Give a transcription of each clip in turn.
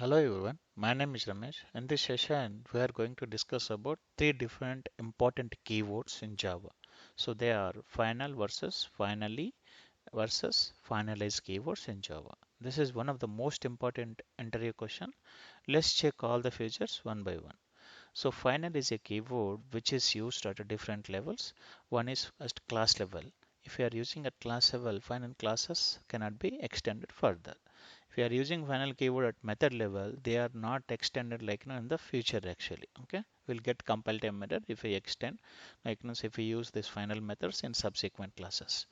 Hello everyone, my name is Ramesh. In this session, we are going to discuss about three different important keywords in Java. So they are final versus finally versus finalize keywords in Java. This is one of the most important interview question. Let's check all the features one by one. So final is a keyword which is used at different levels. One is at class level. If you are using at class level, final classes cannot be extended further. If you are using final keyword at method level, they are not extended like in the future actually. Okay, we'll get compile time error if we extend if we use this final methods in subsequent classes.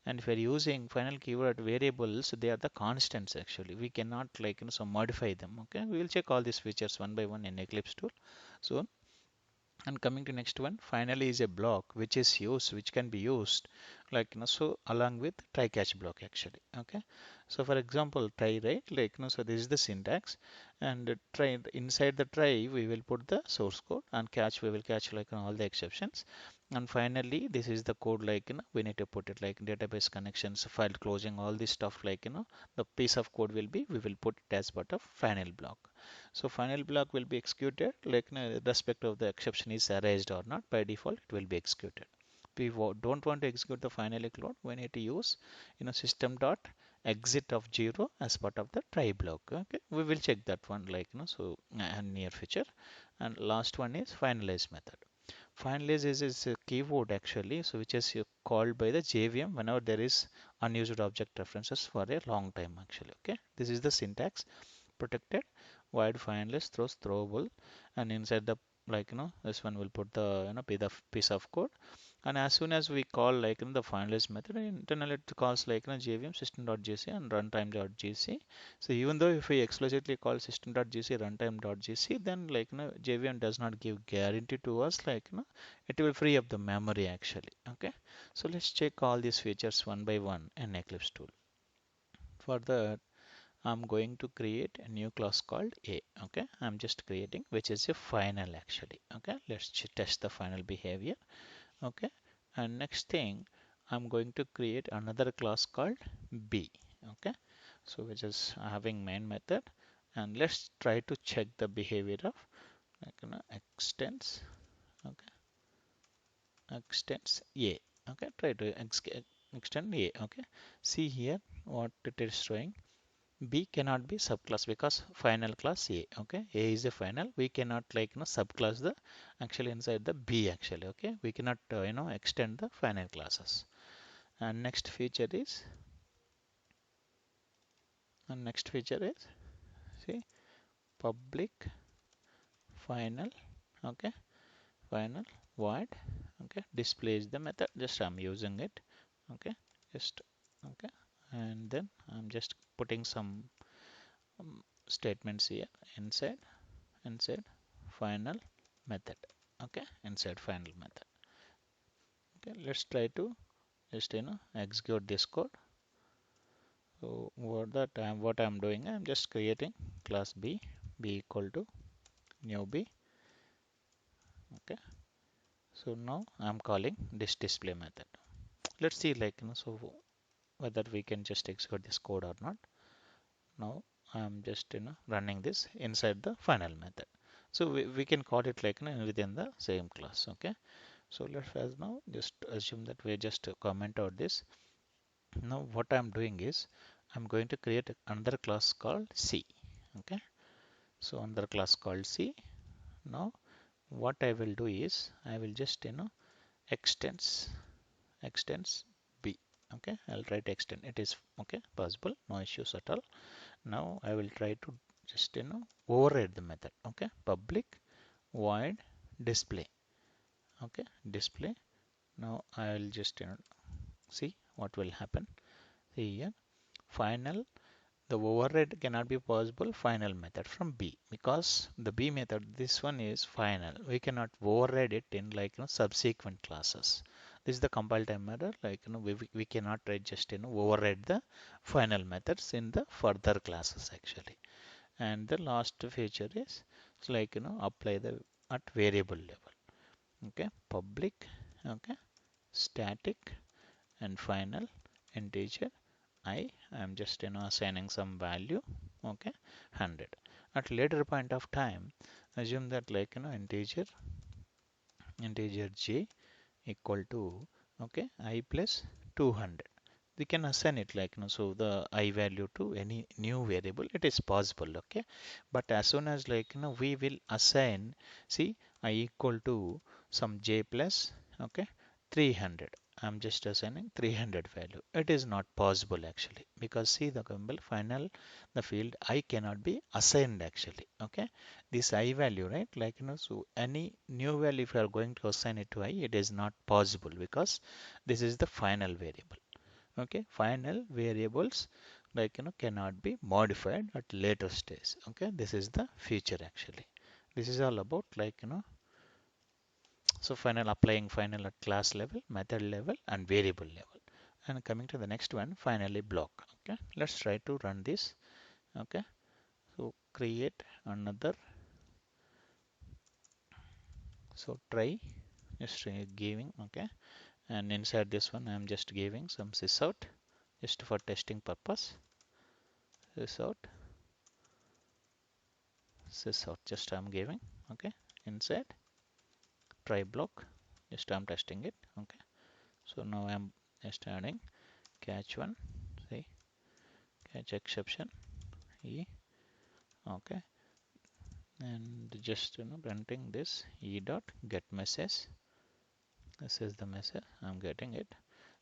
And if we're using final keyword variables, they are the constants actually. We cannot so modify them. Okay, we will check all these features one by one in Eclipse tool. So and coming to next one, finally is a block which can be used so along with try catch block actually. Okay, so for example try, right, so this is the syntax, and try, inside the try we will put the source code, and catch we will catch all the exceptions. And finally this is the code we need to put it like database connections, file closing, all this stuff the piece of code will be, we will put it as part of final block. So final block will be executed irrespective of the exception is erased or not. By default, it will be executed. We don't want to execute the final load. We need to use system dot exit of 0 as part of the try block. Okay, we will check that one near future. And last one is finalize method. Finalize is a keyword actually, so which is called by the JVM whenever there is unused object references for a long time actually. Okay, this is the syntax: protected void finalize throws throwable, and inside the this one will put the piece of code. And as soon as we call the finalize method, internally it calls jvm system.gc and runtime.gc. So even though if we explicitly call system.gc runtime.gc, then jvm does not give guarantee to us it will free up the memory actually. Okay, so let's check all these features one by one in Eclipse tool. For that, I'm going to create a new class called A. Okay, I'm just creating, which is a final actually. Okay, let's test the final behavior. Okay, and next thing, I'm going to create another class called B. Okay, so which is having main method, and let's try to check the behavior of extends. Okay, extends A. Okay, try to extend A. Okay, see here what it is showing. B cannot be subclass because final class A. Okay, A is a final. We cannot subclass the actually inside the B actually. Okay, we cannot extend the final classes. And next feature is see public final. Okay, final void. Okay, displays the method. Just I'm using it. Okay, just okay, and then I'm just putting some statements here inside final method. Okay, inside final method. Okay, let's try to just execute this code. So what I'm doing, I'm just creating class b equal to new b. Okay, so now I'm calling this display method. Let's see so whether we can just execute this code or not. Now I'm just running this inside the final method, so we can call it within the same class. Okay, so let's as now just assume that we just comment out this. Now what I'm doing is I'm going to create another class called C. Okay, so another class called C. Now what I will do is I will just extends extends B. Okay, I'll try to extend it is okay possible, no issues at all. Now I will try to just override the method. Okay, public void display. Okay, display. Now I'll just see what will happen. See here final, the override cannot be possible final method from B because the B method, this one is final. We cannot override it in subsequent classes. This is the compile time error. We cannot just override the final methods in the further classes actually. And the last feature is apply the at variable level. Okay, public. Okay, static and final integer I am just assigning some value. Okay, 100. at later point of time, assume that like integer j equal to okay I plus 200. We can assign it like so the I value to any new variable, it is possible, okay. But as soon as like we will assign, see, I equal to some j plus okay 300, I'm just assigning 300 value. It is not possible actually, because see the final the field I cannot be assigned actually, okay. This I value, right, like so any new value if you are going to assign it to I, it is not possible because this is the final variable, okay. Final variables like cannot be modified at later stage, okay. This is the feature actually. This is all about like so final applying final at class level, method level and variable level. And coming to the next one, finally block, okay. Let's try to run this, okay. So create another, so try just giving, okay. And inside this one I'm just giving some sysout just for testing purpose. Sysout, sysout just I'm giving, okay. Inside try block, just I'm testing it, okay. So now I'm just adding catch one, see, catch exception e, okay. And just printing this e dot get message. This is the message I'm getting it.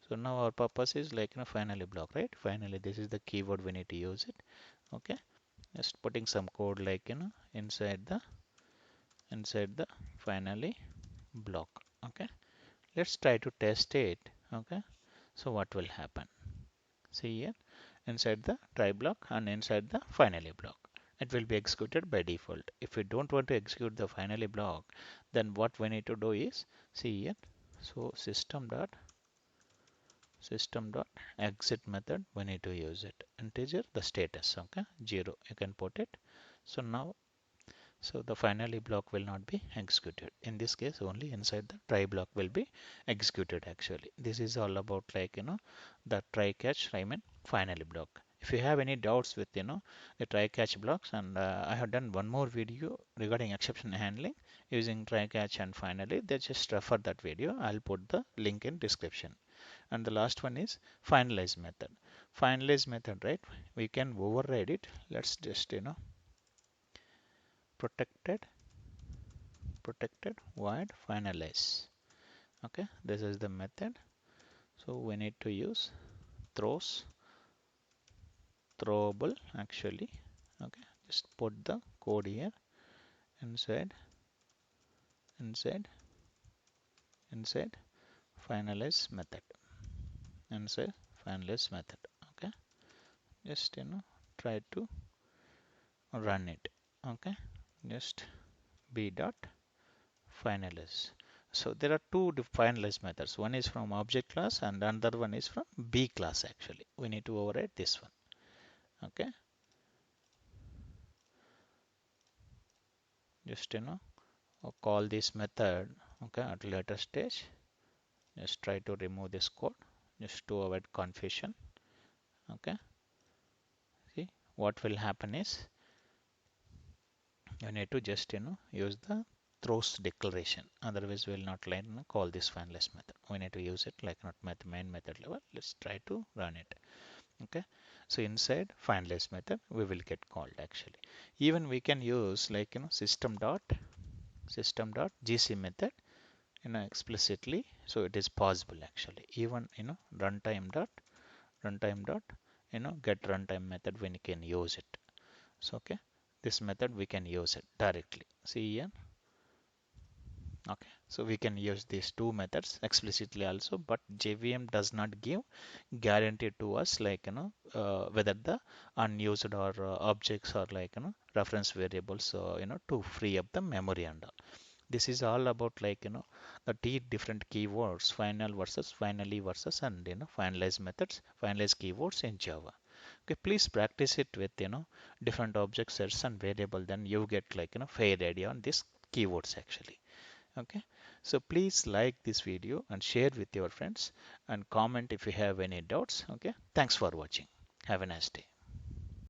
So now our purpose is like finally block, right? Finally, this is the keyword we need to use it, okay. Just putting some code like inside the finally block, okay. Let's try to test it, okay. So what will happen? See here, inside the try block and inside the finally block, it will be executed by default. If we don't want to execute the finally block, then what we need to do is, see here, so system dot exit method, we need to use it integer the status, okay, 0 you can put it. So now, so the finally block will not be executed. In this case, only inside the try block will be executed actually. This is all about like the try catch, I mean finally block. If you have any doubts with the try catch blocks, and I have done one more video regarding exception handling using try catch and finally, they just refer that video. I'll put the link in description. And the last one is finalize method. Finalize method, right? We can override it. Let's just protected void finalize, okay. This is the method. So we need to use throws, throwable actually, okay. Just put the code here inside inside inside finalize method, inside finalize method, okay. Just try to run it, okay. Just b dot finalize. So there are two finalize methods. One is from object class and another one is from B class actually. We need to override this one, okay. Just call this method, okay, at later stage. Just try to remove this code just to avoid confusion, okay. See, what will happen is you need to just use the throws declaration, otherwise we will not like call this finalize method. We need to use it like not main method level. Let's try to run it, okay. So inside finalize method we will get called actually. Even we can use like system dot gc method explicitly, so it is possible actually. Even runtime dot get runtime method when you can use it. So okay, this method we can use it directly, see here, okay. So we can use these two methods explicitly also, but JVM does not give guarantee to us like whether the unused or objects or like reference variables to free up the memory and all. This is all about like the t different keywords, final versus finally versus and finalize methods, finalize keywords in Java. Okay, please practice it with different object sets and variable, then you get like fair idea on this keywords actually, okay. So please like this video and share with your friends and comment if you have any doubts, okay. Thanks for watching. Have a nice day.